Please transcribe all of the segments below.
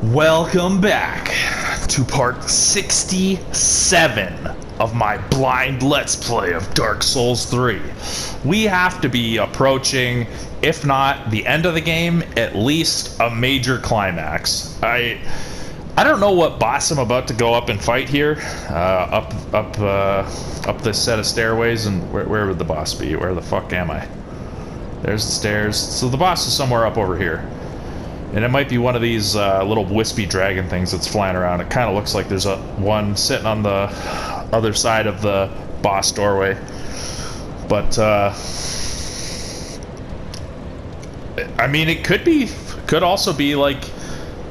Welcome back to part 67 of my blind Let's Play of Dark Souls 3. We have to be approaching, if not the end of the game, at least a major climax. I don't know what boss I'm about to go up and fight here. Up this set of stairways, and where would the boss be? Where the fuck am I? There's the stairs. So the boss is somewhere up over here. And it might be one of these little wispy dragon things that's flying around. It kind of looks like there's one sitting on the other side of the boss doorway. But, I mean, it could also be like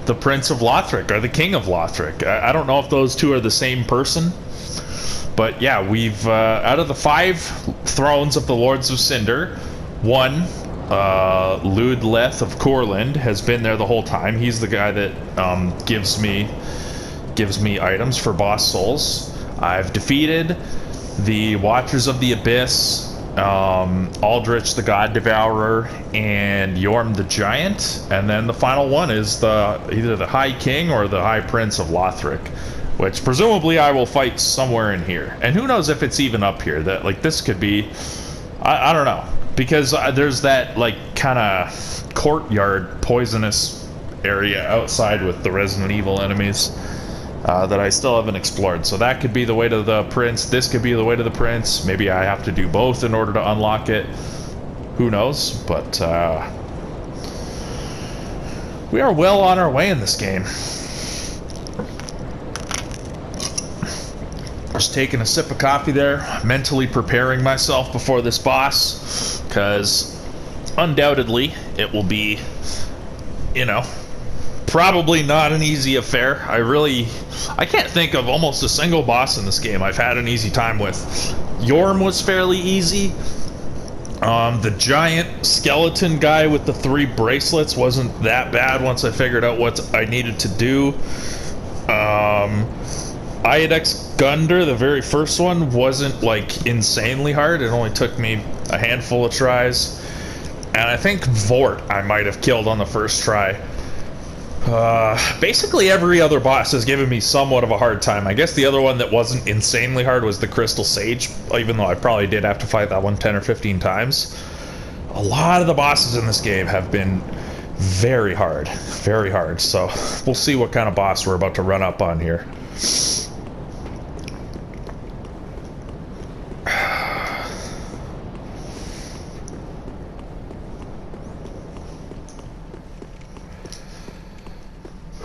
the Prince of Lothric or the King of Lothric. I don't know if those two are the same person. But yeah, we've, out of the 5 thrones of the Lords of Cinder, one, Ludleth of Courland, has been there the whole time. He's the guy that gives me items for boss souls. I've defeated the Watchers of the Abyss, Aldrich the God Devourer, and Yorm the Giant. And then the final one is either the High King or the High Prince of Lothric, which presumably I will fight somewhere in here. And who knows if it's even up here. That, like, this could be, I don't know. Because there's that, like, kind of courtyard poisonous area outside with the Resident Evil enemies that I still haven't explored. So that could be the way to the Prince. This could be the way to the Prince. Maybe I have to do both in order to unlock it. Who knows? But we are well on our way in this game. Just taking a sip of coffee there, mentally preparing myself before this boss, because undoubtedly it will be, you know, probably not an easy affair. I can't think of almost a single boss in this game I've had an easy time with. Yorm was fairly easy. The giant skeleton guy with the 3 bracelets wasn't that bad once I figured out what I needed to do. Iodex Gunder, the very first one, wasn't, like, insanely hard. It only took me a handful of tries. And I think Vort I might have killed on the first try. Basically every other boss has given me somewhat of a hard time. I guess the other one that wasn't insanely hard was the Crystal Sage, even though I probably did have to fight that one 10 or 15 times. A lot of the bosses in this game have been very hard. Very hard. So we'll see what kind of boss we're about to run up on here.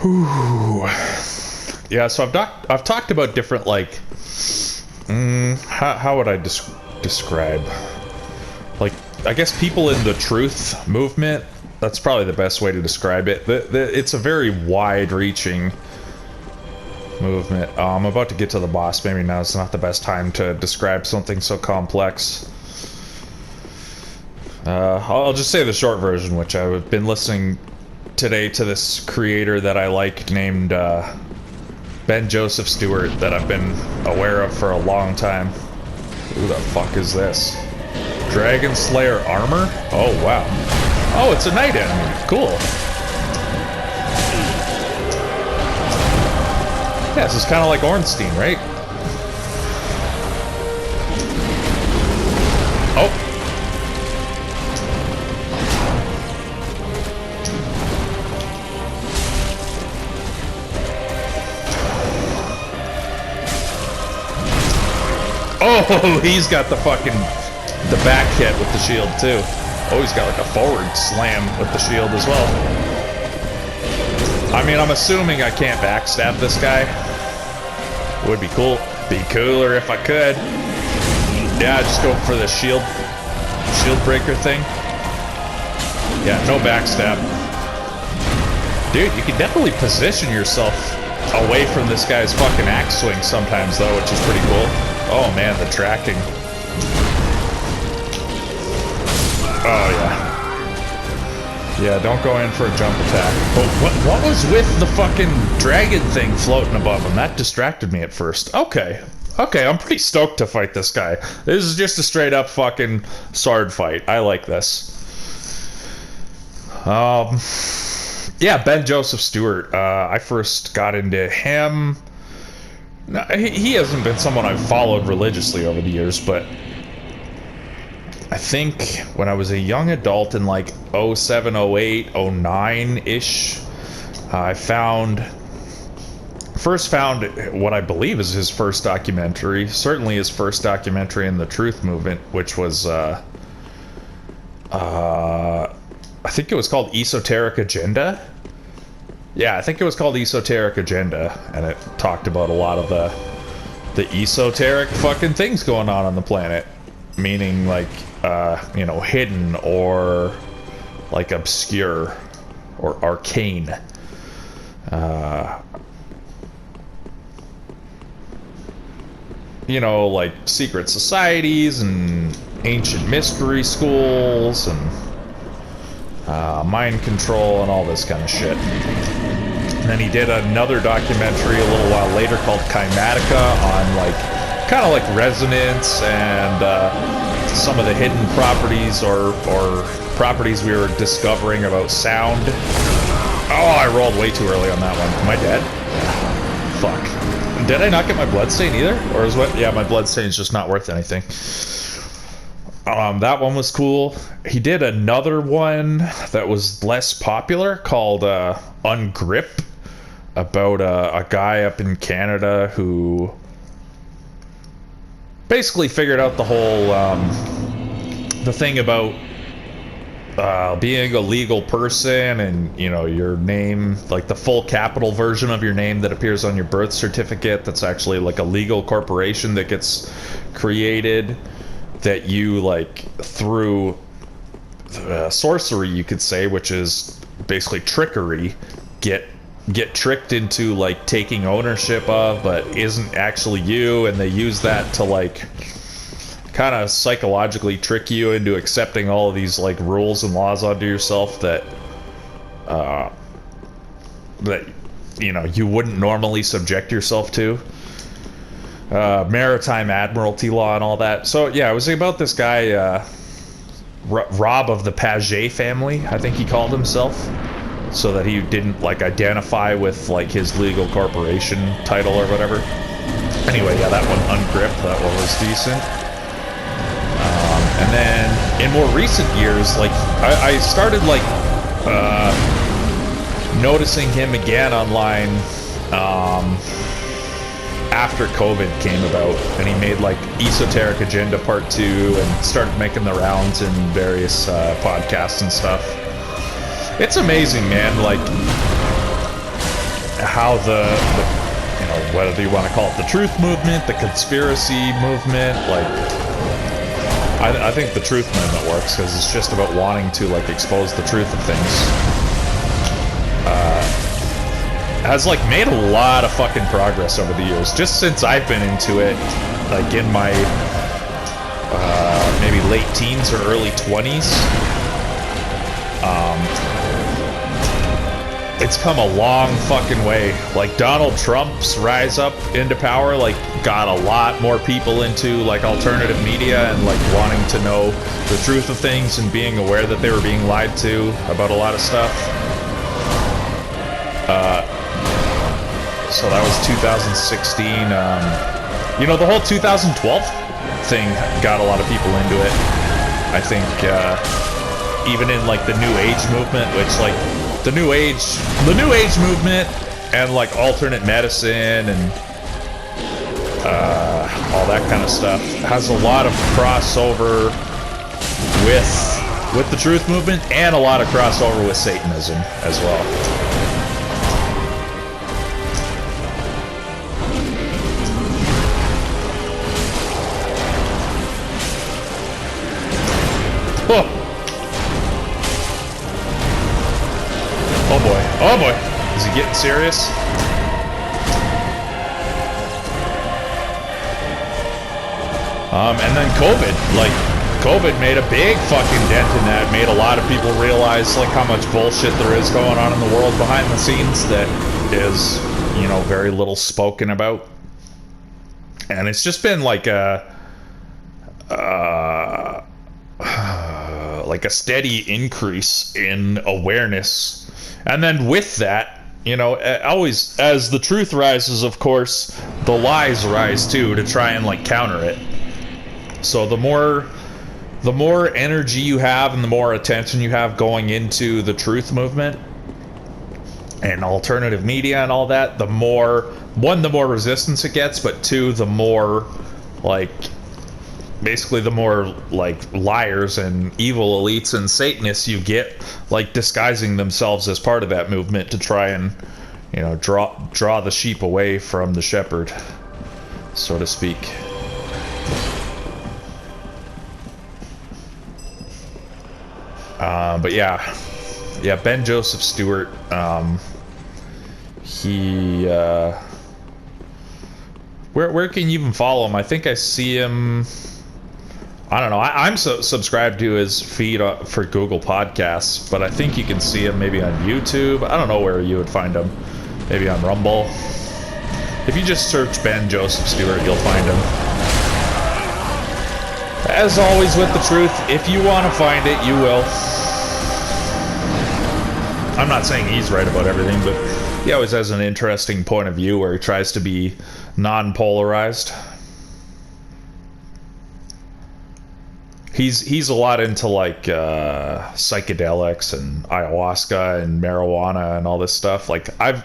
Ooh. Yeah, so I've talked about different, like, how would I describe, like, I guess people in the truth movement. That's probably the best way to describe it. It's a very wide-reaching movement. I'm about to get to the boss. Maybe now is not the best time to describe something so complex. I'll just say the short version, which I've been listening today to this creator that I like named Ben Joseph Stewart, that I've been aware of for a long time. Who the fuck is this? Dragon Slayer armor? Oh, wow. Oh, it's a night enemy. Cool. Yeah, this is kind of like Ornstein, right? Oh. Oh, he's got the back hit with the shield too. Oh, he's got like a forward slam with the shield as well. I mean, I'm assuming I can't backstab this guy. Would be cool. Be cooler if I could. Yeah, just go for the shield breaker thing. Yeah, no backstab. Dude, you can definitely position yourself away from this guy's fucking axe swing sometimes though, which is pretty cool. Oh man, the tracking. Oh yeah. Yeah, don't go in for a jump attack. But what was with the fucking dragon thing floating above him? That distracted me at first. Okay, I'm pretty stoked to fight this guy. This is just a straight up fucking sword fight. I like this. Yeah, Ben Joseph Stewart. I first got into him. No, he hasn't been someone I've followed religiously over the years, but I think when I was a young adult in like 07, 08, 09-ish, I first found what I believe is his first documentary, certainly his first documentary in the Truth Movement, which was, I think it was called Esoteric Agenda. Yeah, I think it was called Esoteric Agenda, and it talked about a lot of the esoteric fucking things going on the planet, meaning like, hidden or like obscure or arcane. Like secret societies and ancient mystery schools and mind control and all this kind of shit. And then he did another documentary a little while later called Kymatica on like kind of like resonance and some of the hidden properties or properties we were discovering about sound. Oh, I rolled way too early on that one. Am I dead? Fuck. Did I not get my bloodstain either? Or is what? Yeah, my bloodstain's just not worth anything. That one was cool. He did another one that was less popular called Ungrip, about a guy up in Canada who basically figured out the whole the thing about being a legal person and your name, like the full capital version of your name that appears on your birth certificate, that's actually like a legal corporation that gets created, that you like through sorcery, you could say, which is basically trickery, get tricked into like taking ownership of, but isn't actually you, and they use that to like kind of psychologically trick you into accepting all of these like rules and laws onto yourself that you wouldn't normally subject yourself to. Maritime admiralty law and all that. So yeah, it was about this guy Rob of the Paget family, I think he called himself, so that he didn't like identify with like his legal corporation title or whatever. Anyway, yeah, that one, Ungripped, that one was decent. And then in more recent years, like I started like noticing him again online after COVID came about, and he made like Esoteric Agenda Part 2 and started making the rounds in various podcasts and stuff. It's amazing, man, like how the whether you want to call it the truth movement, the conspiracy movement, like I think the truth movement works because it's just about wanting to like expose the truth of things. Has like made a lot of fucking progress over the years, just since I've been into it, like in my maybe late teens or early 20s. It's come a long fucking way. Like Donald Trump's rise up into power, like got a lot more people into like alternative media and like wanting to know the truth of things and being aware that they were being lied to about a lot of stuff. So that was 2016. The whole 2012 thing got a lot of people into it. I think even in like the New Age movement, which like the New Age movement and like alternate medicine and all that kind of stuff has a lot of crossover with the truth movement and a lot of crossover with Satanism as well. Oh boy, is he getting serious? And then COVID made a big fucking dent in that, made a lot of people realize like how much bullshit there is going on in the world behind the scenes that is, very little spoken about. And it's just been like a steady increase in awareness And then with that, you know, always as the truth rises, of course, the lies rise too to try and like counter it. So the more energy you have and the more attention you have going into the truth movement and alternative media and all that, the more resistance it gets, but two, the more like basically the more like liars and evil elites and Satanists you get, like disguising themselves as part of that movement to try and, you know, draw the sheep away from the shepherd, so to speak. But yeah, Ben Joseph Stewart, he where can you even follow him? I think I see him. I don't know. I'm subscribed to his feed for Google Podcasts, but I think you can see him maybe on YouTube. I don't know where you would find him. Maybe on Rumble. If you just search Ben Joseph Stewart, you'll find him. As always with the truth, if you want to find it, you will. I'm not saying he's right about everything, but he always has an interesting point of view where he tries to be non-polarized. He's a lot into like psychedelics and ayahuasca and marijuana and all this stuff. Like I've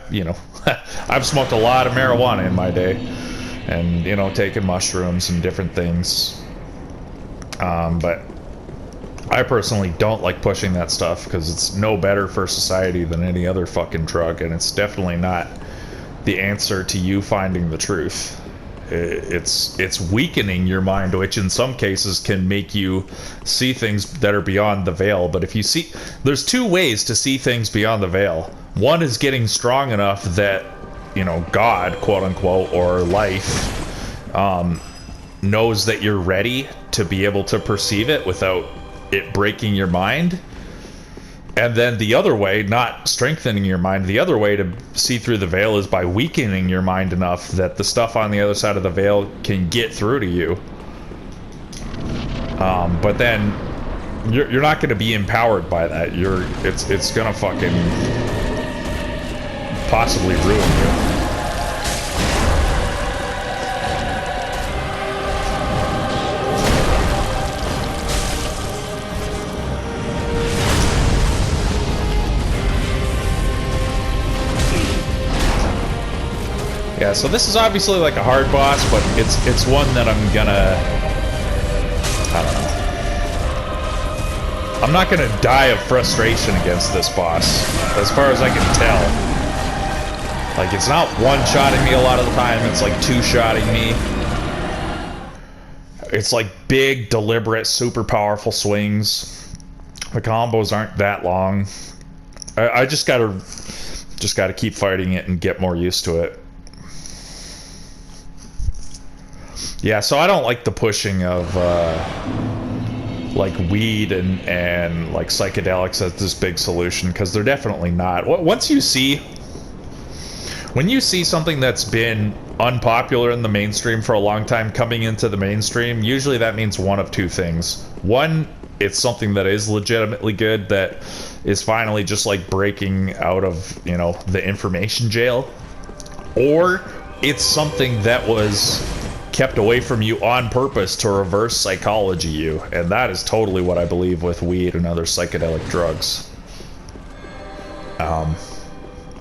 smoked a lot of marijuana in my day, and you know, taken mushrooms and different things. But I personally don't like pushing that stuff because it's no better for society than any other fucking drug, and it's definitely not the answer to you finding the truth. It's weakening your mind, which in some cases can make you see things that are beyond the veil. But if you see, there's two ways to see things beyond the veil. One is getting strong enough that, you know, God, quote unquote, or life, knows that you're ready to be able to perceive it without it breaking your mind. And then the other way, not strengthening your mind, the other way to see through the veil is by weakening your mind enough that the stuff on the other side of the veil can get through to you. But then you're not going to be empowered by that. It's going to fucking possibly ruin you. Yeah, so this is obviously like a hard boss, but it's one that I'm gonna, I don't know. I'm not gonna die of frustration against this boss, as far as I can tell. Like, it's not one-shotting me a lot of the time, it's like two-shotting me. It's like big, deliberate, super powerful swings. The combos aren't that long. I just gotta keep fighting it and get more used to it. Yeah, so I don't like the pushing of like weed and like psychedelics as this big solution, because they're definitely not. When you see something that's been unpopular in the mainstream for a long time coming into the mainstream, usually that means one of two things. One, it's something that is legitimately good, that is finally just like breaking out of, you know, the information jail, or it's something that was kept away from you on purpose to reverse psychology you, and that is totally what I believe with weed and other psychedelic drugs.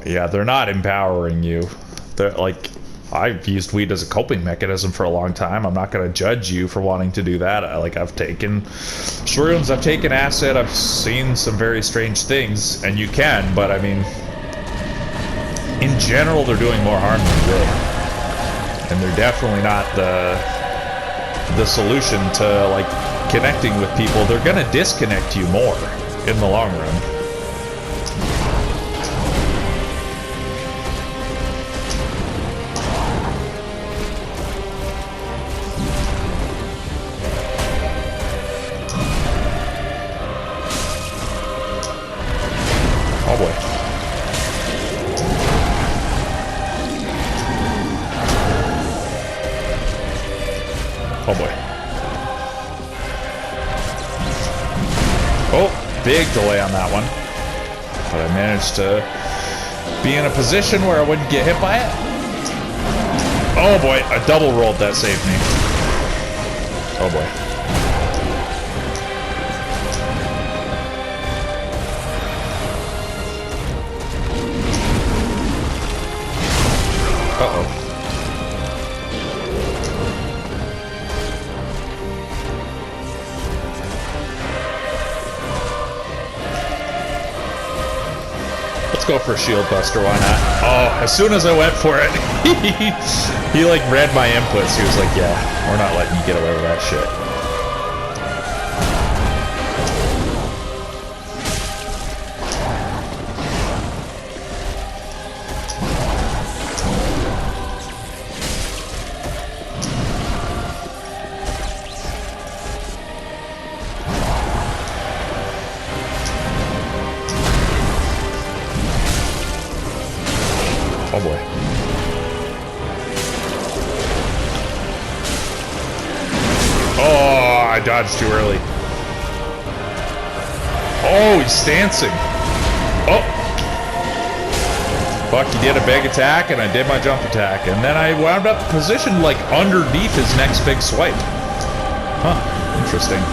Yeah, they're not empowering you. They're like, I've used weed as a coping mechanism for a long time. I'm not going to judge you for wanting to do that. I've taken shrooms, I've taken acid, I've seen some very strange things, and you can, but I mean, in general, they're doing more harm than good. And they're definitely not the solution to like connecting with people. They're gonna disconnect you more in the long run. Oh boy. Oh boy. Oh, big delay on that one. but I managed to be in a position where I wouldn't get hit by it. Oh boy, I double rolled, that saved me. Oh boy. Uh-oh. Let's go for a shield buster, why not? Oh, as soon as I went for it, he like read my inputs. He was like, yeah, we're not letting you get away with that shit. Oh boy. Oh, I dodged too early. Oh, he's dancing. Oh. Fuck, he did a big attack and I did my jump attack. And then I wound up positioned like underneath his next big swipe. Huh, interesting.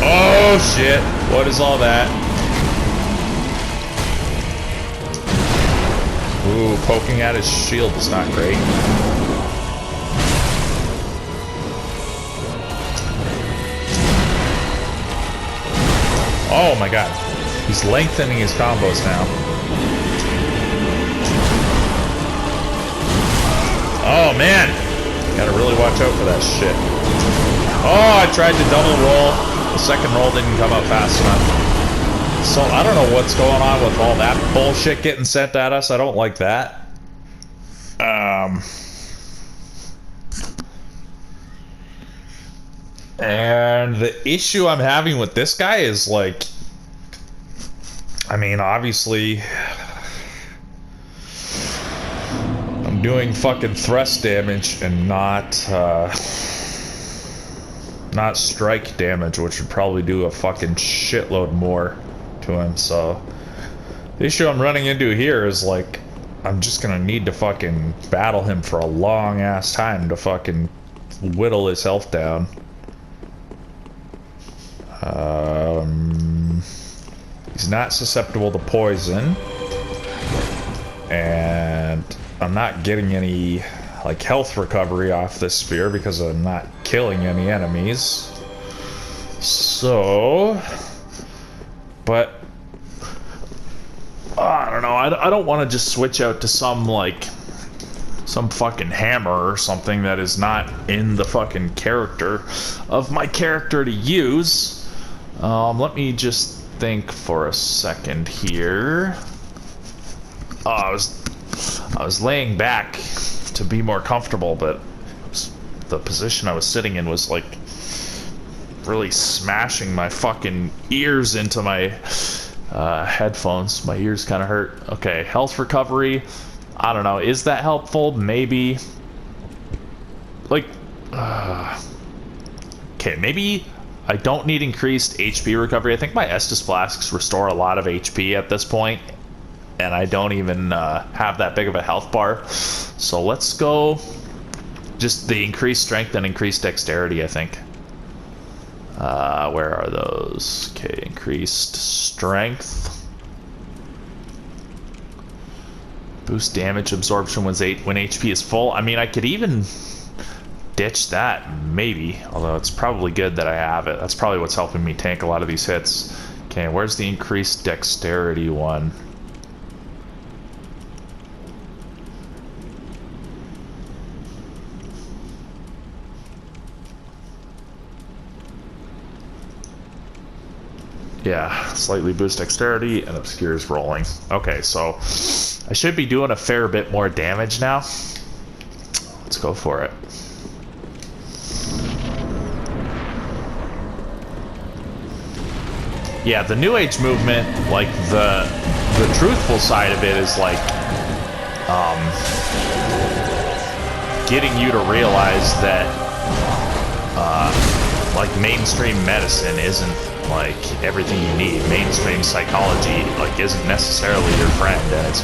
Oh shit, what is all that? Ooh, poking at his shield is not great. Oh my god, he's lengthening his combos now. Oh man, gotta really watch out for that shit. Oh, I tried to double roll. The second roll didn't come up fast enough. So I don't know what's going on with all that bullshit getting sent at us. I don't like that. And the issue I'm having with this guy is like, I mean, obviously I'm doing fucking thrust damage and not strike damage, which would probably do a fucking shitload more to him. So the issue I'm running into here is like, I'm just gonna need to fucking battle him for a long ass time to fucking whittle his health down. He's not susceptible to poison, and I'm not getting any like health recovery off this spear because I'm not killing any enemies. So, but I don't know. I don't want to just switch out to some fucking hammer or something that is not in the fucking character of my character to use. Let me just think for a second here. I was laying back to be more comfortable, but the position I was sitting in was like really smashing my fucking ears into my headphones. My ears kind of hurt. Okay, health recovery. I don't know. Is that helpful? Maybe. Like, okay, maybe I don't need increased HP recovery. I think my Estus Flasks restore a lot of HP at this point, and I don't even have that big of a health bar. So let's go just the increased strength and increased dexterity, I think. Where are those? Okay, increased strength. Boost damage absorption when HP is full. I mean, I could even ditch that, maybe. Although it's probably good that I have it. That's probably what's helping me tank a lot of these hits. Okay, where's the increased dexterity one? Yeah, slightly boost dexterity and obscures rolling. Okay, so I should be doing a fair bit more damage now. Let's go for it. Yeah, the New Age movement, like the truthful side of it is like getting you to realize that like mainstream medicine isn't like everything you need. Mainstream psychology like isn't necessarily your friend, and it's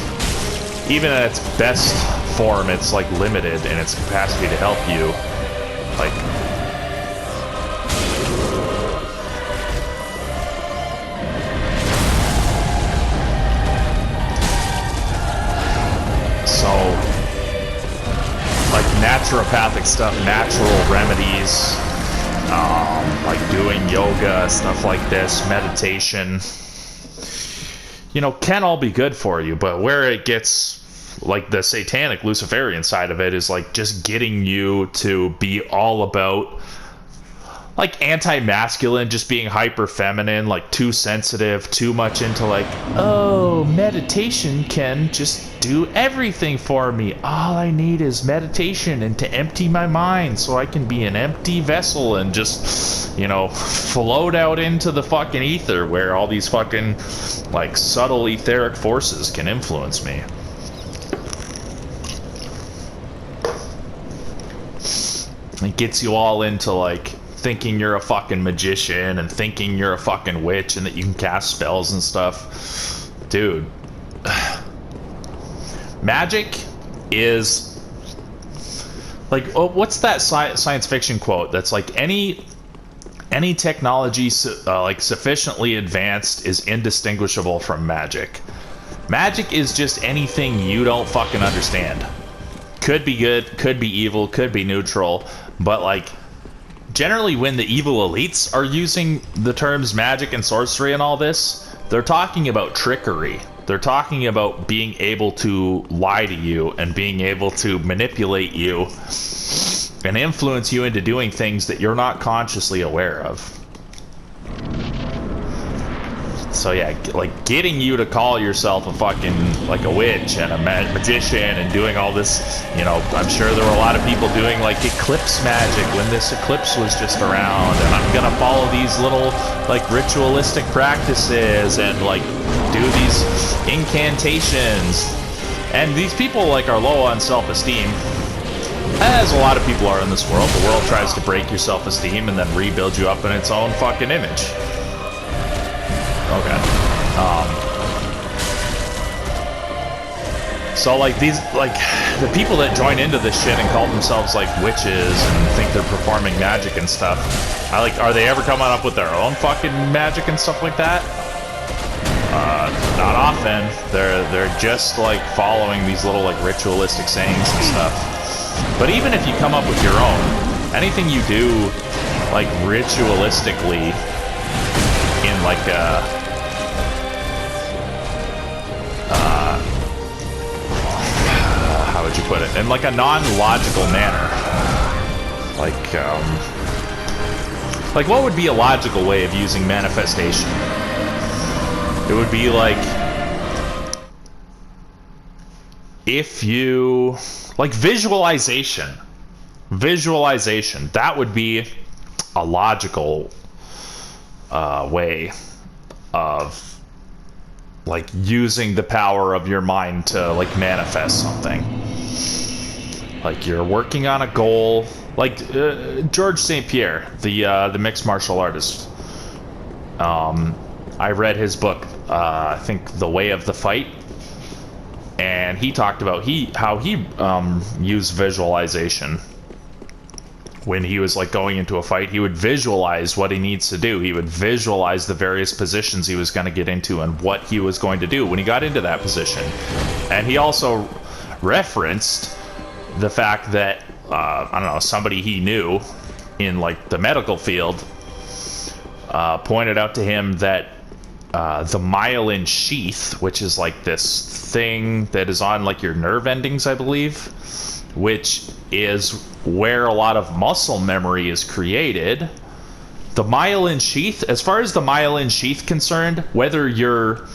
even at its best form, it's like limited in its capacity to help you. Like, so like naturopathic stuff, natural remedies, like doing yoga, stuff like this, meditation, you know, can all be good for you. But where it gets, like the satanic Luciferian side of it, is like just getting you to be all about like anti-masculine, just being hyper feminine, like too sensitive, too much into like, oh, meditation can just do everything for me. All I need is meditation and to empty my mind so I can be an empty vessel and just, you know, float out into the fucking ether where all these fucking like subtle etheric forces can influence me. It gets you all into like thinking you're a fucking magician and thinking you're a fucking witch and that you can cast spells and stuff. Dude, magic is like, oh, what's that science fiction quote that's like, any technology like sufficiently advanced is indistinguishable from magic. Magic is just anything you don't fucking understand. Could be good, could be evil, could be neutral, but like generally when the evil elites are using the terms magic and sorcery and all this, they're talking about trickery. They're talking about being able to lie to you and being able to manipulate you and influence you into doing things that you're not consciously aware of. So yeah, like getting you to call yourself a fucking like a witch and a magician and doing all this, you know, I'm sure there were a lot of people doing like eclipse magic when this eclipse was just around, and I'm gonna follow these little like ritualistic practices and like do these incantations. And these people like are low on self-esteem, as a lot of people are in this world. The world tries to break your self-esteem and then rebuild you up in its own fucking image. Okay. So like these, like the people that join into this shit and call themselves like witches and think they're performing magic and stuff, are they ever coming up with their own fucking magic and stuff like that? Not often. They're just like following these little like ritualistic sayings and stuff. But even if you come up with your own, anything you do like ritualistically in like a how would you put it? In like a non-logical manner. Like what would be a logical way of using manifestation? It would be like if you like visualization, that would be a logical way of like using the power of your mind to like manifest something. Like you're working on a goal, like George St. Pierre, the mixed martial artist. I read his book, I think The Way of the Fight, and he talked about how he used visualization. When he was like going into a fight, he would visualize what he needs to do. He would visualize the various positions he was going to get into and what he was going to do when he got into that position. And he also referenced the fact that I don't know, somebody he knew in like the medical field pointed out to him that the myelin sheath, which is like this thing that is on like your nerve endings, I believe, which is where a lot of muscle memory is created. The myelin sheath, as far as the myelin sheath concerned, whether you're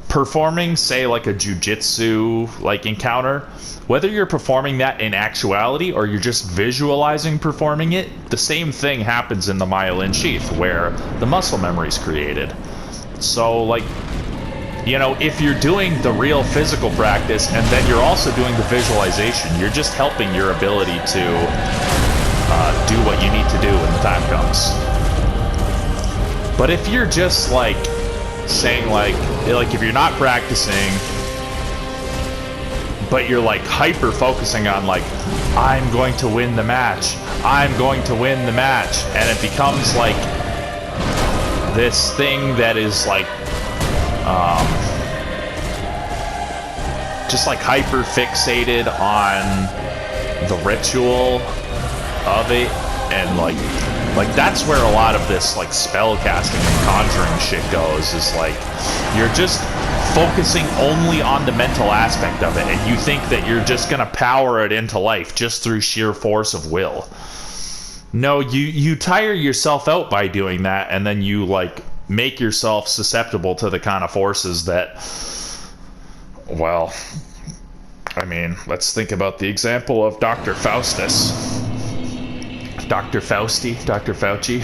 performing, say, like a jujitsu like encounter, whether you're performing that in actuality or you're just visualizing performing it, the same thing happens in the myelin sheath where the muscle memory is created. So like you know, if you're doing the real physical practice and then you're also doing the visualization, you're just helping your ability to do what you need to do when the time comes. But if you're just like saying like if you're not practicing, but you're like hyper focusing on like, I'm going to win the match, I'm going to win the match, and it becomes like this thing that is like just like hyper fixated on the ritual of it, and like that's where a lot of this like spell casting and conjuring shit goes, is like you're just focusing only on the mental aspect of it, and you think that you're just gonna power it into life just through sheer force of will. No, you tire yourself out by doing that, and then you like make yourself susceptible to the kind of forces that, well, I mean, let's think about the example of Dr. Faustus. Dr. Fausti? Dr. Fauci?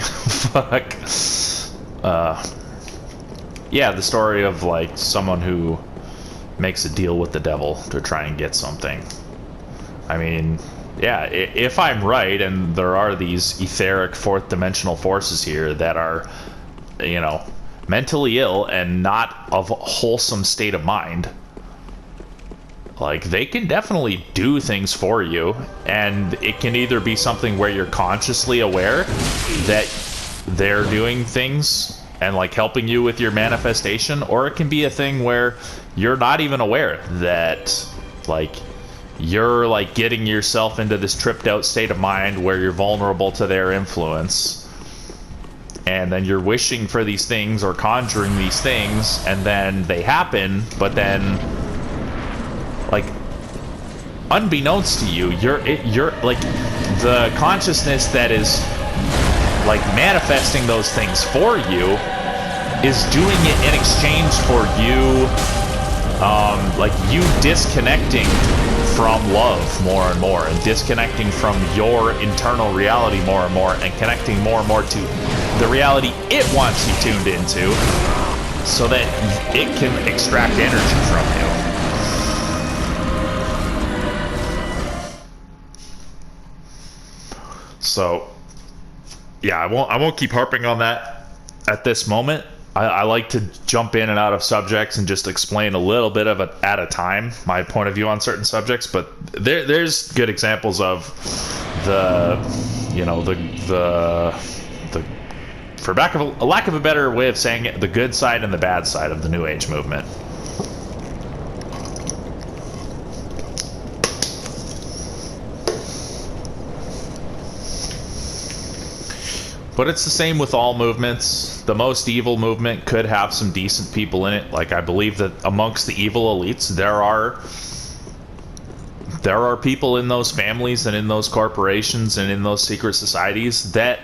Fuck. Yeah, the story of like someone who makes a deal with the devil to try and get something. I mean, yeah, if I'm right, and there are these etheric fourth dimensional forces here that are, you know, mentally ill and not of a wholesome state of mind, like they can definitely do things for you, and it can either be something where you're consciously aware that they're doing things and like helping you with your manifestation, or it can be a thing where you're not even aware that like you're like getting yourself into this tripped out state of mind where you're vulnerable to their influence, and then you're wishing for these things or conjuring these things, and then they happen, but then like unbeknownst to you, you're like the consciousness that is like manifesting those things for you is doing it in exchange for you like you disconnecting from love more and more, and disconnecting from your internal reality more and more, and connecting more and more to the reality it wants you tuned into, so that it can extract energy from you. So yeah, I won't keep harping on that at this moment. I like to jump in and out of subjects and just explain a little bit of it at a time, my point of view on certain subjects. But there's good examples of the, you know, the for lack of a better way of saying it, the good side and the bad side of the New Age movement. But it's the same with all movements. The most evil movement could have some decent people in it. Like, I believe that amongst the evil elites, there are people in those families and in those corporations and in those secret societies that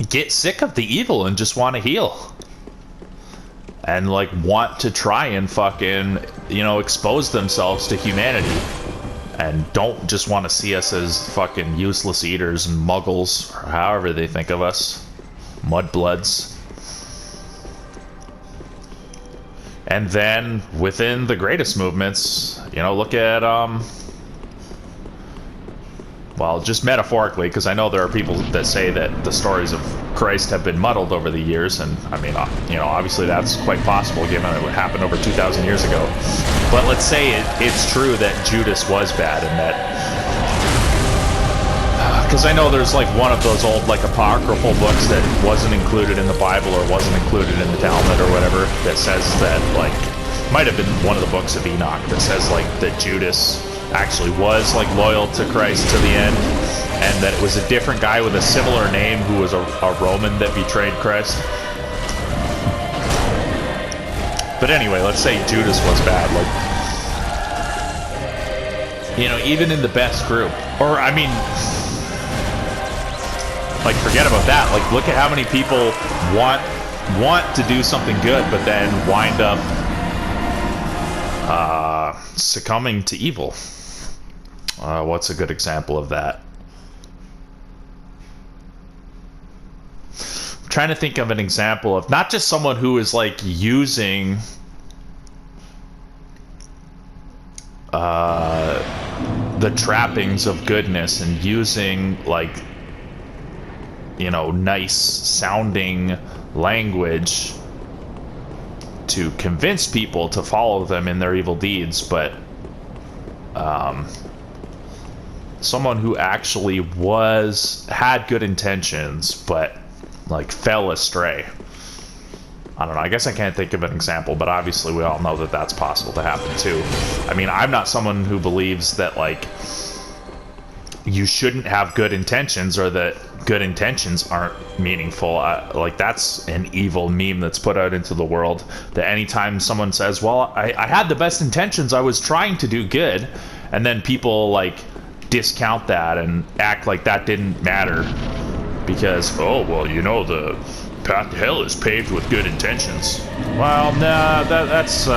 get sick of the evil and just want to heal. And, like, want to try and fucking, you know, expose themselves to humanity. And don't just want to see us as fucking useless eaters and muggles, or however they think of us. Mudbloods. And then, within the greatest movements, you know, look at, well, just metaphorically, because I know there are people that say that the stories of Christ have been muddled over the years, and I mean, you know, obviously that's quite possible given it happened over 2,000 years ago. But let's say it's true that Judas was bad, and that, because I know there's like one of those old like apocryphal books that wasn't included in the Bible or wasn't included in the Talmud or whatever, that says that, like, might have been one of the books of Enoch, that says like that Judas actually was like loyal to Christ to the end, and that it was a different guy with a similar name who was a Roman that betrayed Christ. But anyway, let's say Judas was bad. Like, you know, even in the best group, or I mean, like, forget about that. Like, look at how many people want to do something good, but then wind up succumbing to evil. What's a good example of that? I'm trying to think of an example of not just someone who is like using the trappings of goodness and using, like, you know, nice sounding language to convince people to follow them in their evil deeds, but someone who actually had good intentions but like fell astray. I don't know, I guess I can't think of an example, but obviously we all know that that's possible to happen too. I mean, I'm not someone who believes that, like, you shouldn't have good intentions or that good intentions aren't meaningful. Like, that's an evil meme that's put out into the world, that anytime someone says, well, I had the best intentions, I was trying to do good, and then people, like, discount that and act like that didn't matter because, oh, well, you know, the path to hell is paved with good intentions. Well, nah, that's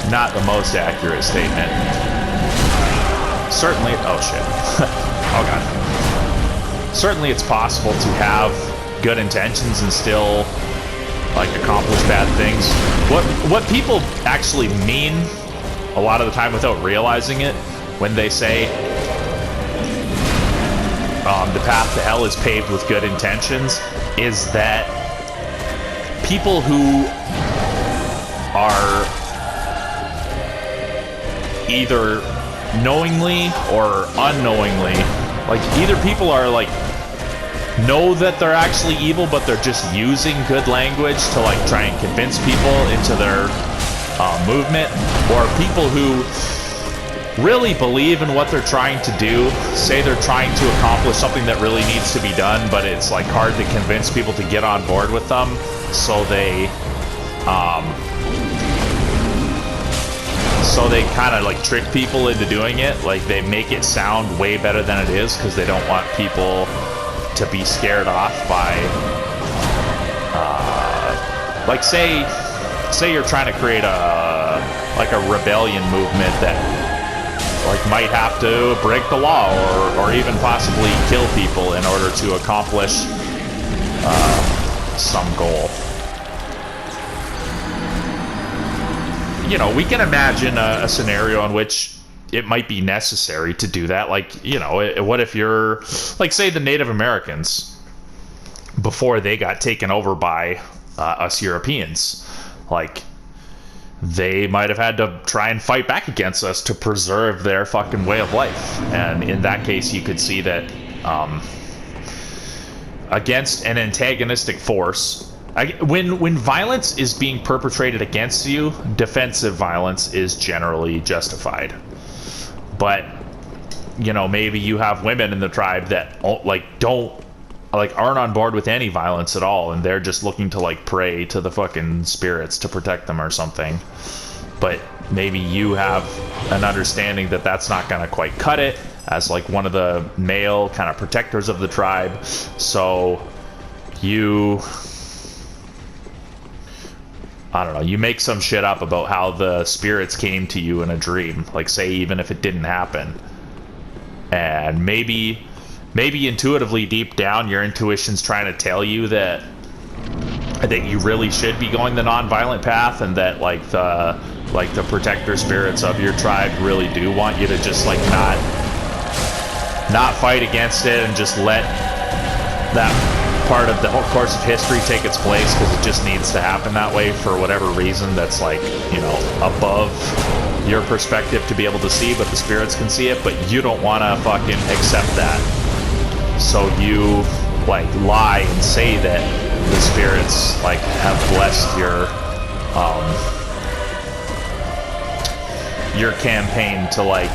not the most accurate statement. Certainly, oh shit. Oh god. Certainly it's possible to have good intentions and still, like, accomplish bad things. What people actually mean a lot of the time without realizing it when they say the path to hell is paved with good intentions is that people who are either knowingly or unknowingly, like, either people are, like, know that they're actually evil but they're just using good language to, like, try and convince people into their movement, or people who really believe in what they're trying to do, say they're trying to accomplish something that really needs to be done, but it's, like, hard to convince people to get on board with them, so they kind of, like, trick people into doing it. Like, they make it sound way better than it is because they don't want people to be scared off by, like, say you're trying to create a rebellion movement that, like, might have to break the law or even possibly kill people in order to accomplish some goal. You know, we can imagine a scenario in which it might be necessary to do that. Like, you know, what if you're, like, say the Native Americans, before they got taken over by us Europeans, like, they might have had to try and fight back against us to preserve their fucking way of life. And in that case, you could see that against an antagonistic force, when violence is being perpetrated against you, defensive violence is generally justified. But, you know, maybe you have women in the tribe that aren't on board with any violence at all, and they're just looking to, like, pray to the fucking spirits to protect them or something. But maybe you have an understanding that that's not gonna quite cut it as, like, one of the male kind of protectors of the tribe. So you, I don't know, you make some shit up about how the spirits came to you in a dream, like, say, even if it didn't happen. And maybe intuitively deep down your intuition's trying to tell you that you really should be going the non-violent path, and that, like, the protector spirits of your tribe really do want you to just, like, not fight against it and just let that part of the whole course of history take its place because it just needs to happen that way for whatever reason that's, like, you know, above your perspective to be able to see, but the spirits can see it, but you don't want to fucking accept that. So you, like, lie and say that the spirits, like, have blessed your campaign to, like,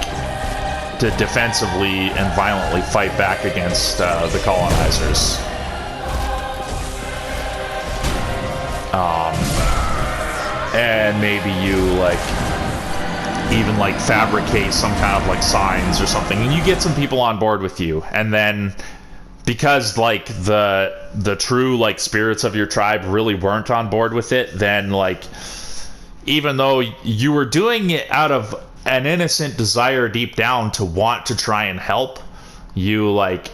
to defensively and violently fight back against the colonizers. And maybe you, like, even, like, fabricate some kind of, like, signs or something, and you get some people on board with you, and then because, like, the true, like, spirits of your tribe really weren't on board with it, then, like, even though you were doing it out of an innocent desire deep down to want to try and help, you let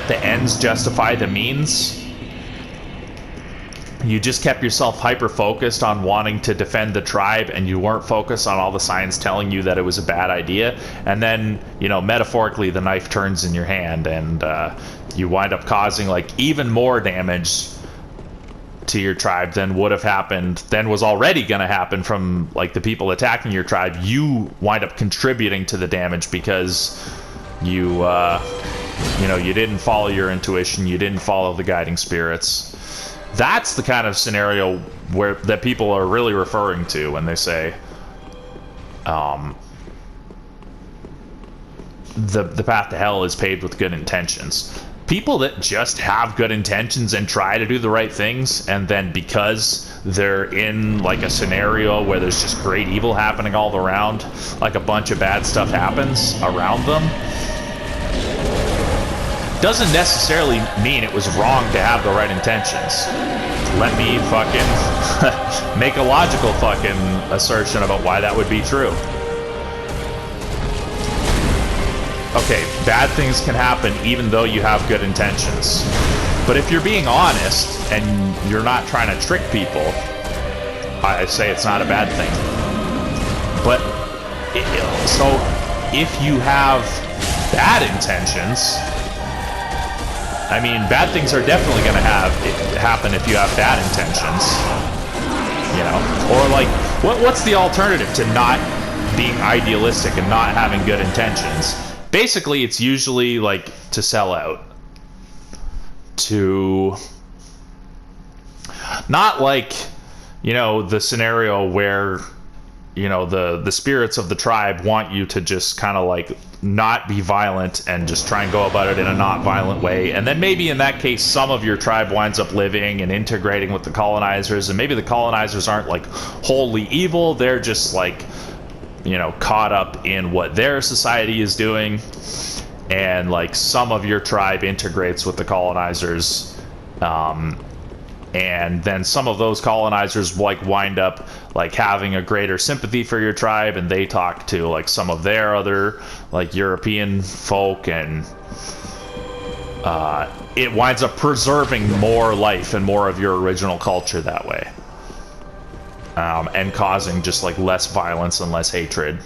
the ends justify the means. you just kept yourself hyper focused on wanting to defend the tribe, and you weren't focused on all the signs telling you that it was a bad idea. And then, you know, metaphorically, the knife turns in your hand, and you wind up causing like even more damage to your tribe than would have happened, than was already going to happen from like the people attacking your tribe. You wind up contributing to the damage because you know, you didn't follow your intuition, you didn't follow the guiding spirits. That's the kind of scenario that people are really referring to when they say the path to hell is paved with good intentions. People that just have good intentions and try to do the right things, and then because they're in like a scenario where there's just great evil happening all around, like a bunch of bad stuff happens around them, doesn't necessarily mean it was wrong to have the right intentions. Let me fucking make a logical fucking assertion about why that would be true. Okay, bad things can happen even though you have good intentions. But if you're being honest and you're not trying to trick people, I say it's not a bad thing. But, so, if you have bad intentions, I mean, bad things are definitely going to happen if you have bad intentions. You know? Or, like, what's the alternative to not being idealistic and not having good intentions? Basically, it's usually, like, to sell out. To... Not like, you know, the scenario where, you know, the spirits of the tribe want you to just kind of, like, not be violent and just try and go about it in a not violent way. And then maybe in that case, some of your tribe winds up living and integrating with the colonizers. And maybe the colonizers aren't, like, wholly evil. They're just, like... you know, caught up in what their society is doing, and like some of your tribe integrates with the colonizers, and then some of those colonizers like wind up like having a greater sympathy for your tribe, and they talk to like some of their other like European folk, and it winds up preserving more life and more of your original culture that way. And causing just like less violence and less hatred.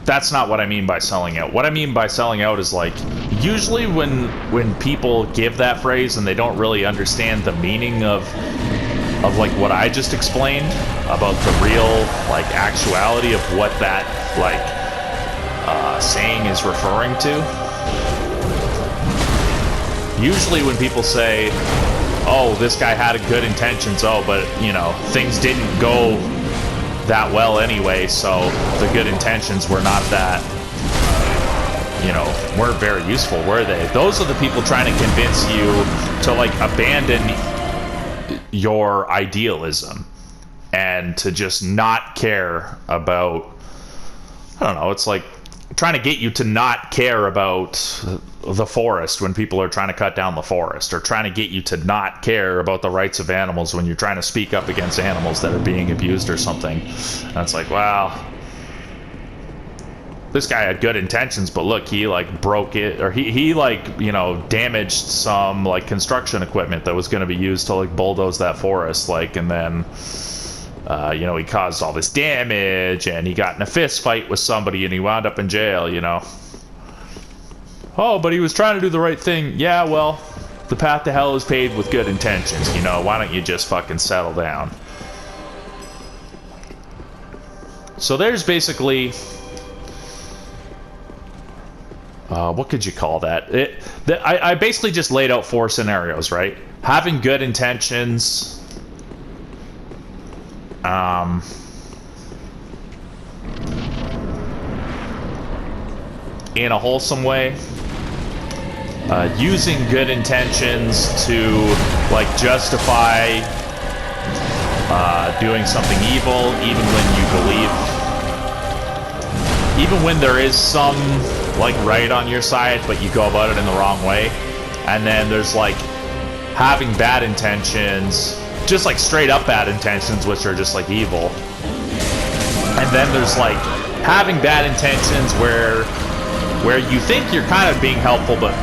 That's not what I mean by selling out. What I mean by selling out is like, usually when people give that phrase and they don't really understand the meaning of like what I just explained about the real like actuality of what that like saying is referring to. Usually when people say, oh, this guy had good intentions, oh, but, you know, things didn't go that well anyway, so the good intentions were not that, you know, weren't very useful, were they? Those are the people trying to convince you to, like, abandon your idealism and to just not care about, I don't know, it's like trying to get you to not care about the forest when people are trying to cut down the forest, or trying to get you to not care about the rights of animals when you're trying to speak up against animals that are being abused or something. And it's like, wow, this guy had good intentions, but look, he like broke it, or he like, you know, damaged some like construction equipment that was going to be used to like bulldoze that forest, like, and then you know, he caused all this damage, and he got in a fist fight with somebody, and he wound up in jail, you know. Oh, but he was trying to do the right thing. Yeah, well, the path to hell is paved with good intentions, you know. Why don't you just fucking settle down? So there's basically... what could you call that? I basically just laid out 4 scenarios, right? Having good intentions... in a wholesome way, using good intentions to like justify doing something evil, even when you believe, even when there is some like right on your side, but you go about it in the wrong way. And then there's like having bad intentions, just like straight up bad intentions, which are just like evil. And then there's like having bad intentions where where you think you're kind of being helpful, but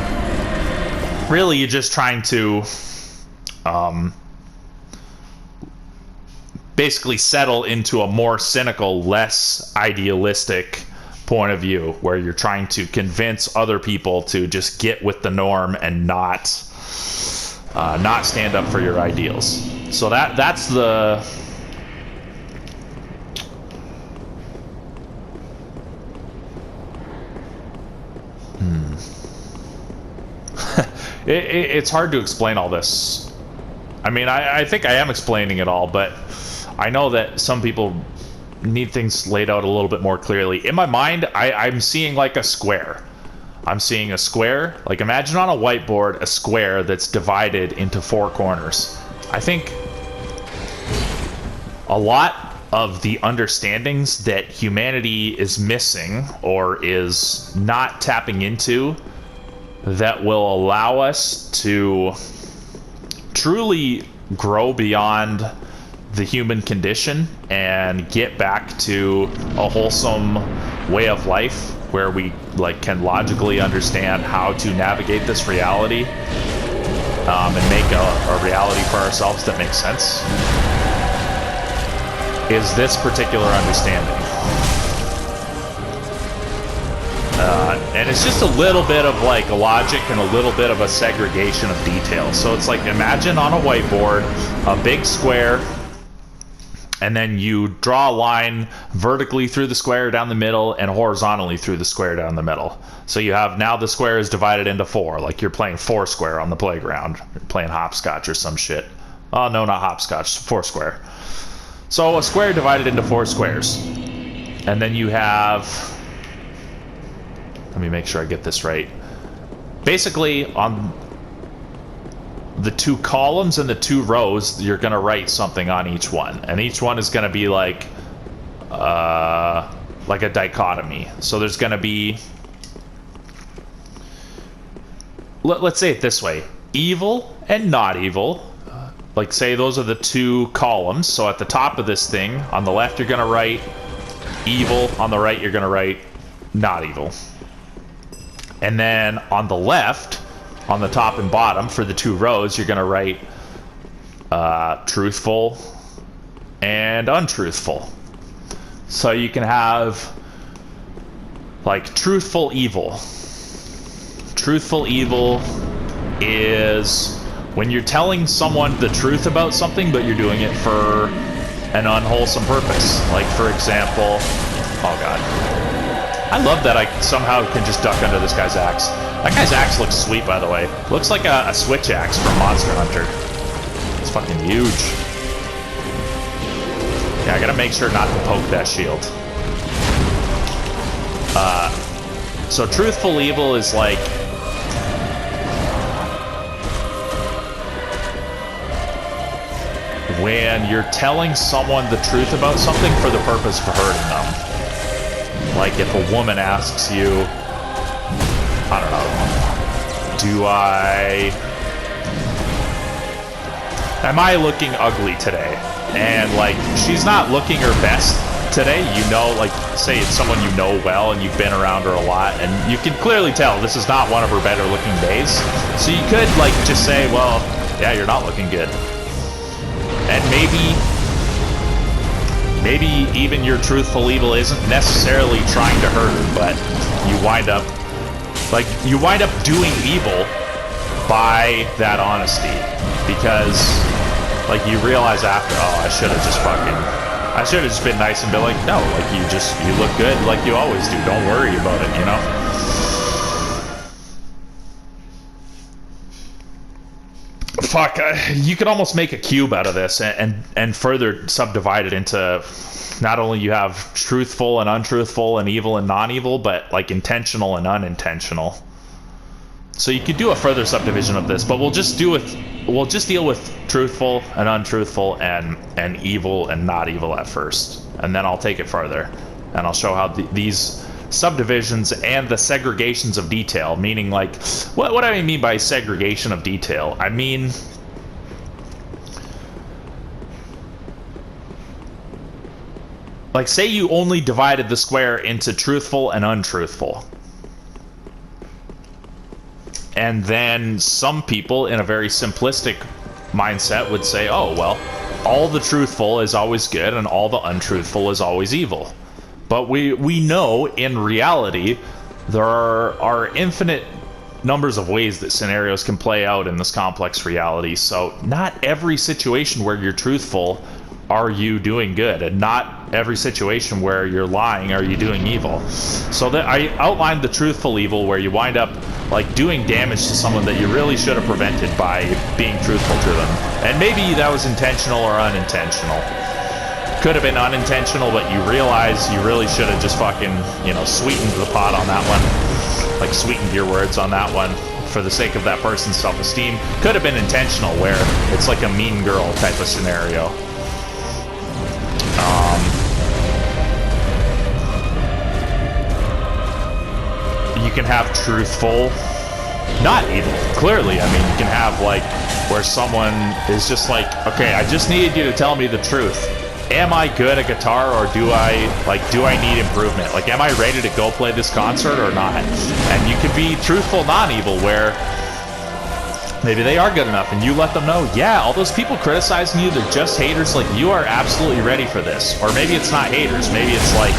really you're just trying to basically settle into a more cynical, less idealistic point of view, where you're trying to convince other people to just get with the norm and not stand up for your ideals. So that's the it's hard to explain all this. I mean, I think I am explaining it all, but I know that some people need things laid out a little bit more clearly. In my mind, I'm seeing like a square. I'm seeing a square. Like, imagine on a whiteboard a square that's divided into 4 corners. I think a lot of the understandings that humanity is missing or is not tapping into that will allow us to truly grow beyond the human condition and get back to a wholesome way of life where we can logically understand how to navigate this reality and make a reality for ourselves that makes sense, is this particular understanding. And it's just a little bit of like a logic and a little bit of a segregation of details. So it's like, imagine on a whiteboard a big square, and then you draw a line vertically through the square down the middle and horizontally through the square down the middle. So you have, now the square is divided into 4, like you're playing Foursquare on the playground. You're playing hopscotch or some shit. Oh, no, not hopscotch, Foursquare. So a square divided into 4 squares. And then you have, let me make sure I get this right. Basically, on the 2 columns and the 2 rows, you're going to write something on each one. And each one is going to be like a dichotomy. So there's going to be, let's say it this way, evil and not evil. Like, say those are the 2 columns. So at the top of this thing, on the left you're going to write evil, on the right you're going to write not evil. And then on the left, on the top and bottom, for the 2 rows, you're going to write truthful and untruthful. So you can have, like, truthful evil. Truthful evil is when you're telling someone the truth about something, but you're doing it for an unwholesome purpose. Like, for example, oh god, I love that I somehow can just duck under this guy's axe. That guy's axe looks sweet, by the way. Looks like a switch axe from Monster Hunter. It's fucking huge. Yeah, I gotta make sure not to poke that shield. So truthful evil is like, when you're telling someone the truth about something for the purpose of hurting them. Like, if a woman asks you, I don't know, am I looking ugly today? And, like, she's not looking her best today, you know, like, say it's someone you know well and you've been around her a lot, and you can clearly tell this is not one of her better looking days. So you could, like, just say, well, yeah, you're not looking good. And maybe even your truthful evil isn't necessarily trying to hurt her, but you wind up doing evil by that honesty, because, like, you realize after, oh, I should have just been nice and been like, no, like, you look good like you always do. Don't worry about it, you know? Fuck, you could almost make a cube out of this and further subdivide it into, not only you have truthful and untruthful and evil and non-evil, but like intentional and unintentional. So you could do a further subdivision of this, but we'll just deal with truthful and untruthful and evil and not evil at first, and then I'll take it further and I'll show how these subdivisions and the segregations of detail, meaning, like, what do I mean by segregation of detail? I mean, like, say you only divided the square into truthful and untruthful. And then some people in a very simplistic mindset would say, oh, well, all the truthful is always good and all the untruthful is always evil. But we know in reality there are infinite numbers of ways that scenarios can play out in this complex reality. So not every situation where you're truthful are you doing good, and not every situation where you're lying are you doing evil. So that I outlined the truthful evil, where you wind up like doing damage to someone that you really should have prevented by being truthful to them. And maybe that was intentional or unintentional. Could have been unintentional, but you realize you really should have just fucking, you know, sweetened the pot on that one. Like sweetened your words on that one for the sake of that person's self-esteem. Could have been intentional, where it's like a mean girl type of scenario. You can have truthful, not evil. Clearly, I mean, you can have like where someone is just like, okay, I just needed you to tell me the truth. Am I good at guitar, or do I need improvement? Like, am I ready to go play this concert or not? And you can be truthful, non-evil, where maybe they are good enough and you let them know, yeah, all those people criticizing you, they're just haters. Like, you are absolutely ready for this. Or maybe it's not haters. Maybe it's like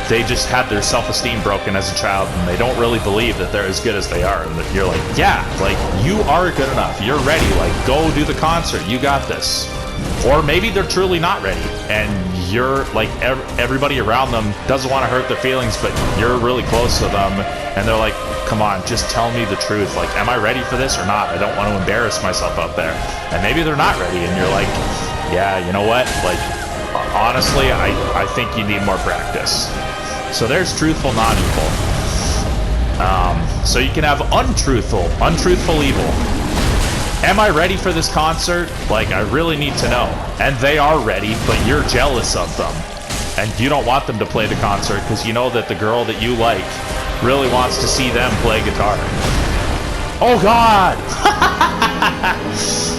they just had their self-esteem broken as a child and they don't really believe that they're as good as they are. And that you're like, yeah, like, you are good enough. You're ready. Like, go do the concert. You got this. Or maybe they're truly not ready, and you're like, everybody around them doesn't want to hurt their feelings, but you're really close to them, and they're like, come on, just tell me the truth. Like, am I ready for this or not? I don't want to embarrass myself out there. And maybe they're not ready, and you're like, yeah, you know what? Like, honestly, I think you need more practice. So there's truthful, non-evil. So you can have untruthful evil. Am I ready for this concert? Like, I really need to know. And they are ready, but you're jealous of them. And you don't want them to play the concert because you know that the girl that you like really wants to see them play guitar. Oh, God!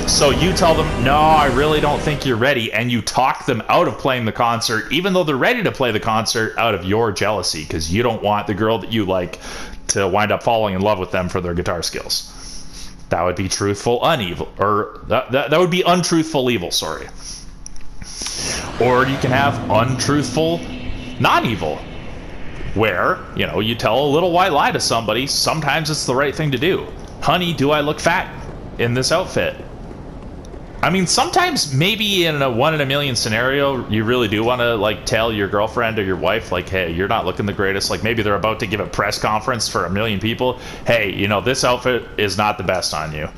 So you tell them, no, I really don't think you're ready. And you talk them out of playing the concert, even though they're ready to play the concert, out of your jealousy, because you don't want the girl that you like to wind up falling in love with them for their guitar skills. That would be truthful unevil, or that would be untruthful evil, sorry. Or you can have untruthful non-evil, where, you know, you tell a little white lie to somebody. Sometimes it's the right thing to do. Honey, do I look fat in this outfit? I mean, sometimes maybe in a 1 in a million scenario, you really do want to, like, tell your girlfriend or your wife, like, hey, you're not looking the greatest. Like, maybe they're about to give a press conference for 1 million people. Hey, you know, this outfit is not the best on you.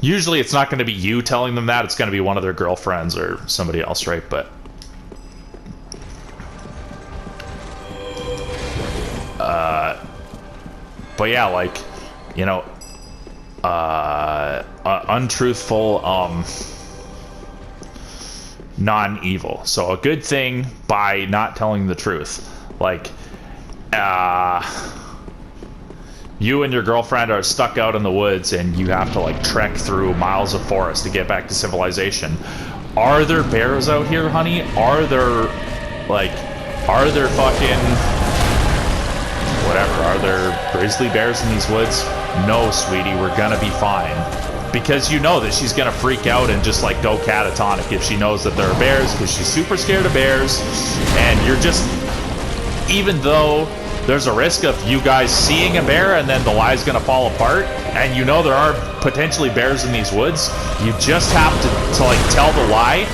Usually it's not going to be you telling them that. It's going to be one of their girlfriends or somebody else, right? But yeah, like, you know, untruthful, non-evil. So a good thing by not telling the truth. Like, you and your girlfriend are stuck out in the woods and you have to, like, trek through miles of forest to get back to civilization. Are there bears out here, honey? Are there fucking whatever, are there grizzly bears in these woods? No, sweetie, we're gonna be fine. Because you know that she's gonna freak out and just, like, go catatonic if she knows that there are bears, because she's super scared of bears. And you're just, even though there's a risk of you guys seeing a bear and then the lie's gonna fall apart, and you know there are potentially bears in these woods, you just have to like, tell the lie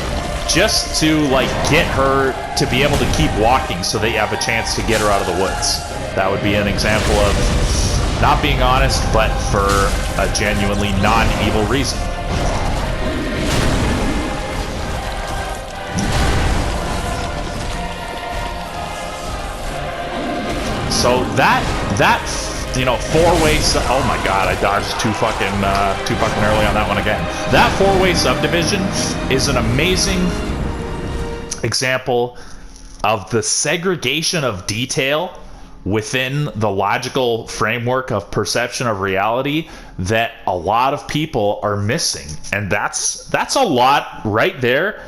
just to, like, get her to be able to keep walking so that you have a chance to get her out of the woods. That would be an example of not being honest, but for a genuinely non-evil reason. So that you know, four-way oh my god, I dodged too fucking early on that one again. That four-way subdivision is an amazing example of the segregation of detail within the logical framework of perception of reality that a lot of people are missing. And that's a lot right there.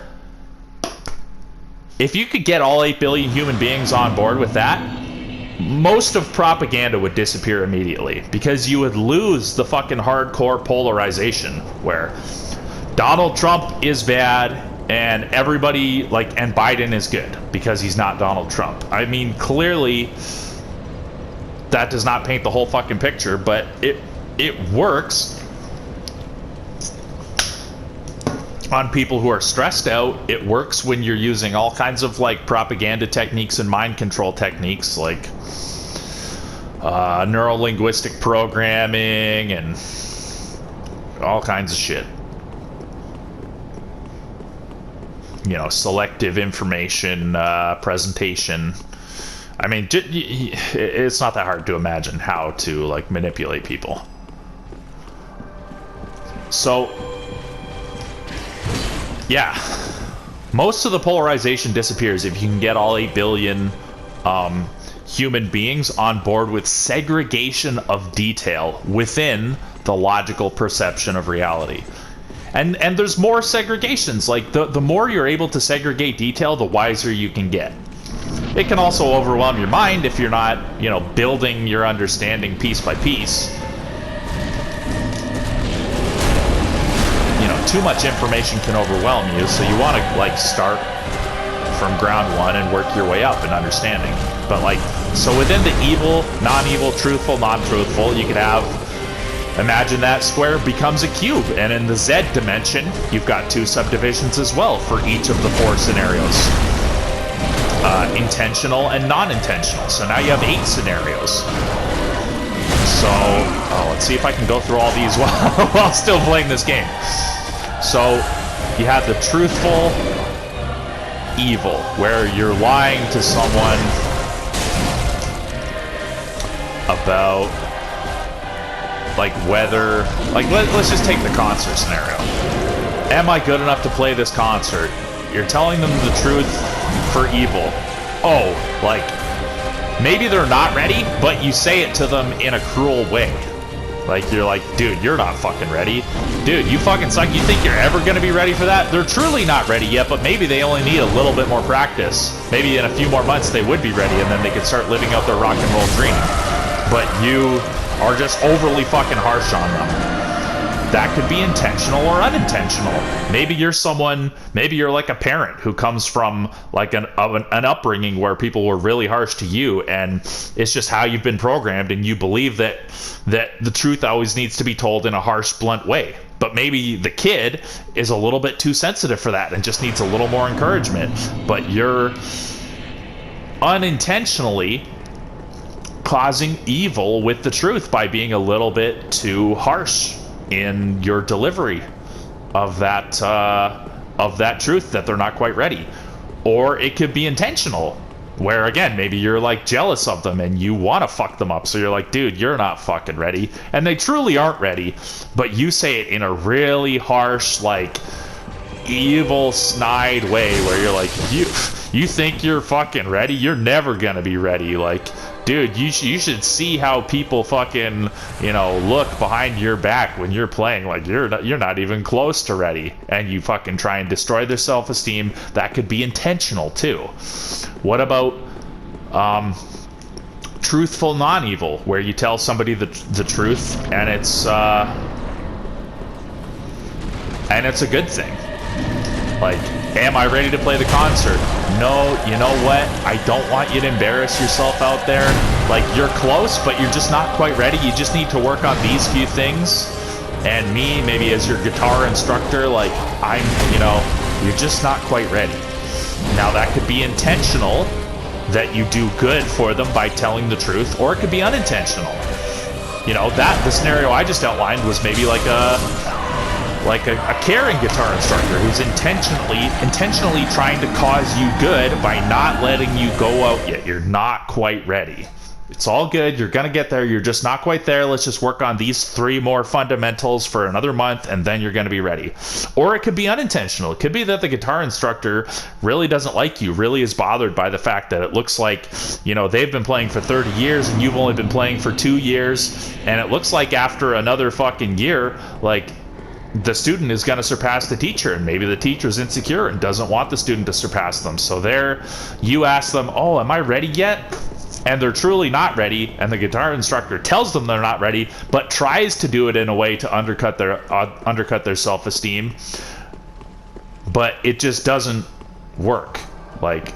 If you could get all 8 billion human beings on board with that, most of propaganda would disappear immediately because you would lose the fucking hardcore polarization where Donald Trump is bad and everybody and Biden is good because he's not Donald Trump. I mean, clearly that does not paint the whole fucking picture, but it works on people who are stressed out. It works when you're using all kinds of propaganda techniques and mind control techniques like neuro-linguistic programming and all kinds of shit. Selective information presentation. I mean, it's not that hard to imagine how to manipulate people. So yeah, most of the polarization disappears if you can get all 8 billion human beings on board with segregation of detail within the logical perception of reality. And there's more segregations. The more you're able to segregate detail, the wiser you can get. It can also overwhelm your mind if you're not, building your understanding piece by piece. Too much information can overwhelm you, so you want to start from ground one and work your way up in understanding. But so within the evil, non-evil, truthful, non-truthful, you could have, imagine that square becomes a cube, and in the Z dimension you've got 2 subdivisions as well for each of the 4 scenarios, intentional and non-intentional. So now you have 8 scenarios. So let's see if I can go through all these while still playing this game. So you have the truthful evil, where you're lying to someone about whether let's just take the concert scenario. Am I good enough to play this concert? You're telling them the truth for evil. Oh, maybe they're not ready, but you say it to them in a cruel way. You're dude, you're not fucking ready. Dude, you fucking suck. You think you're ever going to be ready for that? They're truly not ready yet, but maybe they only need a little bit more practice. Maybe in a few more months they would be ready, and then they could start living out their rock and roll dream. But you are just overly fucking harsh on them. That could be intentional or unintentional. Maybe you're a parent who comes from an upbringing where people were really harsh to you, and it's just how you've been programmed, and you believe that the truth always needs to be told in a harsh, blunt way. But maybe the kid is a little bit too sensitive for that and just needs a little more encouragement. But you're unintentionally causing evil with the truth by being a little bit too harsh in your delivery of that truth that they're not quite ready. Or it could be intentional, where again, maybe you're jealous of them and you want to fuck them up, so you're dude, you're not fucking ready, and they truly aren't ready, but you say it in a really harsh, evil, snide way, where you're you think you're fucking ready? You're never gonna be ready. Dude, you should see how people fucking, look behind your back when you're playing. You're not even close to ready, and you fucking try and destroy their self-esteem. That could be intentional too. What about truthful non-evil, where you tell somebody the truth and it's a good thing? Am I ready to play the concert? No, you know what? I don't want you to embarrass yourself out there. You're close, but you're just not quite ready. You just need to work on these few things. And me, maybe as your guitar instructor, you're just not quite ready. Now, that could be intentional, that you do good for them by telling the truth, or it could be unintentional. The scenario I just outlined was maybe a caring guitar instructor who's intentionally trying to cause you good by not letting you go out yet. You're not quite ready. It's all good. You're going to get there. You're just not quite there. Let's just work on these 3 more fundamentals for another month, and then you're going to be ready. Or it could be unintentional. It could be that the guitar instructor really doesn't like you, really is bothered by the fact that it looks like, they've been playing for 30 years and you've only been playing for 2 years. And it looks like after another fucking year, the student is going to surpass the teacher, and maybe the teacher's insecure and doesn't want the student to surpass them. So you ask them, oh, am I ready yet? and they're truly not ready, and the guitar instructor tells them they're not ready, but tries to do it in a way to undercut their self-esteem, but it just doesn't work. Like,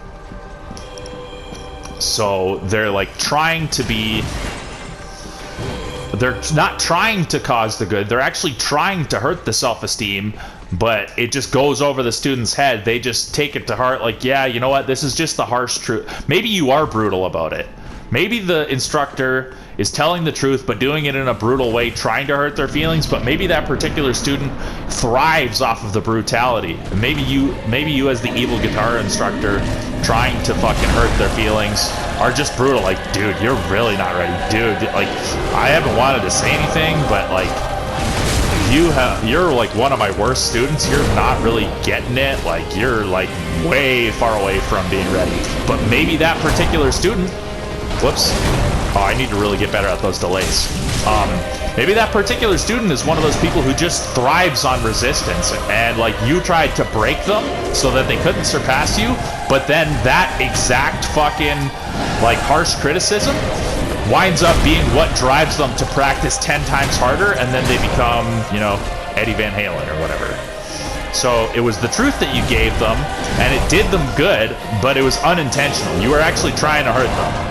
so they're like trying to be, they're not trying to cause the good, they're actually trying to hurt the self-esteem, but it just goes over the student's head. They just take it to heart, like, yeah, you know what, this is just the harsh truth. Maybe you are brutal about it. Maybe the instructor is telling the truth, but doing it in a brutal way, trying to hurt their feelings, but maybe that particular student thrives off of the brutality. And maybe you as the evil guitar instructor trying to fucking hurt their feelings are just brutal. Like, dude, you're really not ready. Dude, like, I haven't wanted to say anything, but like, you're like one of my worst students. You're not really getting it. Like, you're like way far away from being ready. But maybe that particular student, whoops. Oh, I need to really get better at those delays. Maybe that particular student is one of those people who just thrives on resistance, and like you tried to break them so that they couldn't surpass you, but then that exact fucking like harsh criticism winds up being what drives them to practice 10 times harder, and then they become, you know, Eddie Van Halen or whatever. So it was the truth that you gave them, and it did them good, but it was unintentional. You were actually trying to hurt them.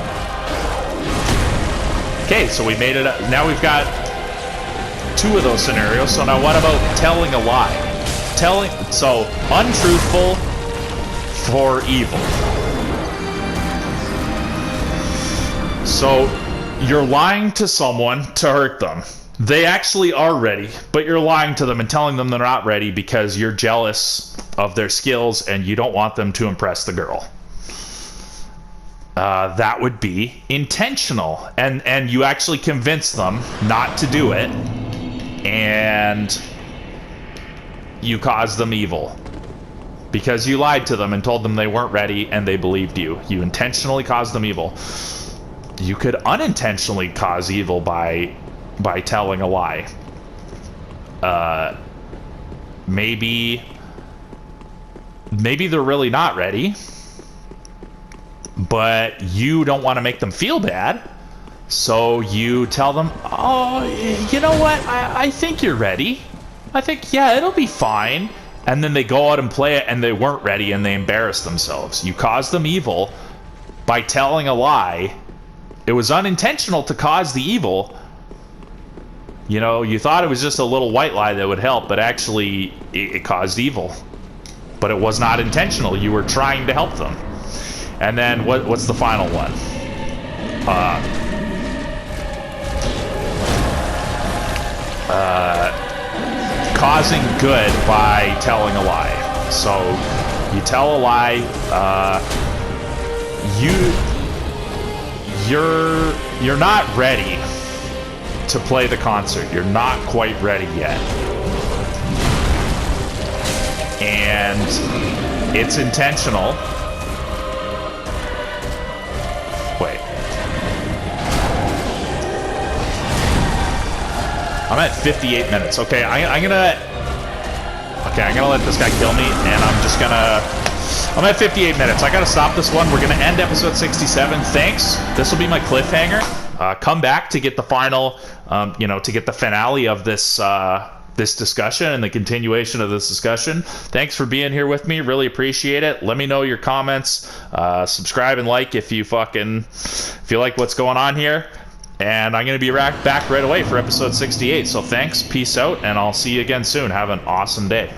Okay, so we made it up. Now we've got 2 of those scenarios. So now what about telling a lie? So untruthful for evil. So you're lying to someone to hurt them. They actually are ready, but you're lying to them and telling them they're not ready because you're jealous of their skills and you don't want them to impress the girl. That would be intentional, and you actually convince them not to do it, and you cause them evil because you lied to them and told them they weren't ready, and they believed you. You intentionally caused them evil. You could unintentionally cause evil by telling a lie. Maybe they're really not ready, but you don't want to make them feel bad, so you tell them, oh, you know what, I think you're ready. I think, yeah, it'll be fine. And then they go out and play it, and they weren't ready, and they embarrass themselves. You caused them evil by telling a lie. It was unintentional to cause the evil. You know, you thought it was just a little white lie that would help, but actually it caused evil. But it was not intentional. You were trying to help them. And then what's the final one? Causing good by telling a lie. So you tell a lie. You're not ready to play the concert. You're not quite ready yet. And it's intentional. Wait. I'm at 58 minutes. Okay, I'm gonna let this guy kill me, and I'm at 58 minutes. I gotta stop this one. We're gonna end episode 67. Thanks. This will be my cliffhanger. Come back to get the final, to get the finale of this this discussion and the continuation of this discussion. Thanks for being here with me. Really appreciate it. Let me know your comments. Subscribe and like if you like what's going on here. And I'm going to be back right away for episode 68. So thanks, peace out, and I'll see you again soon. Have an awesome day.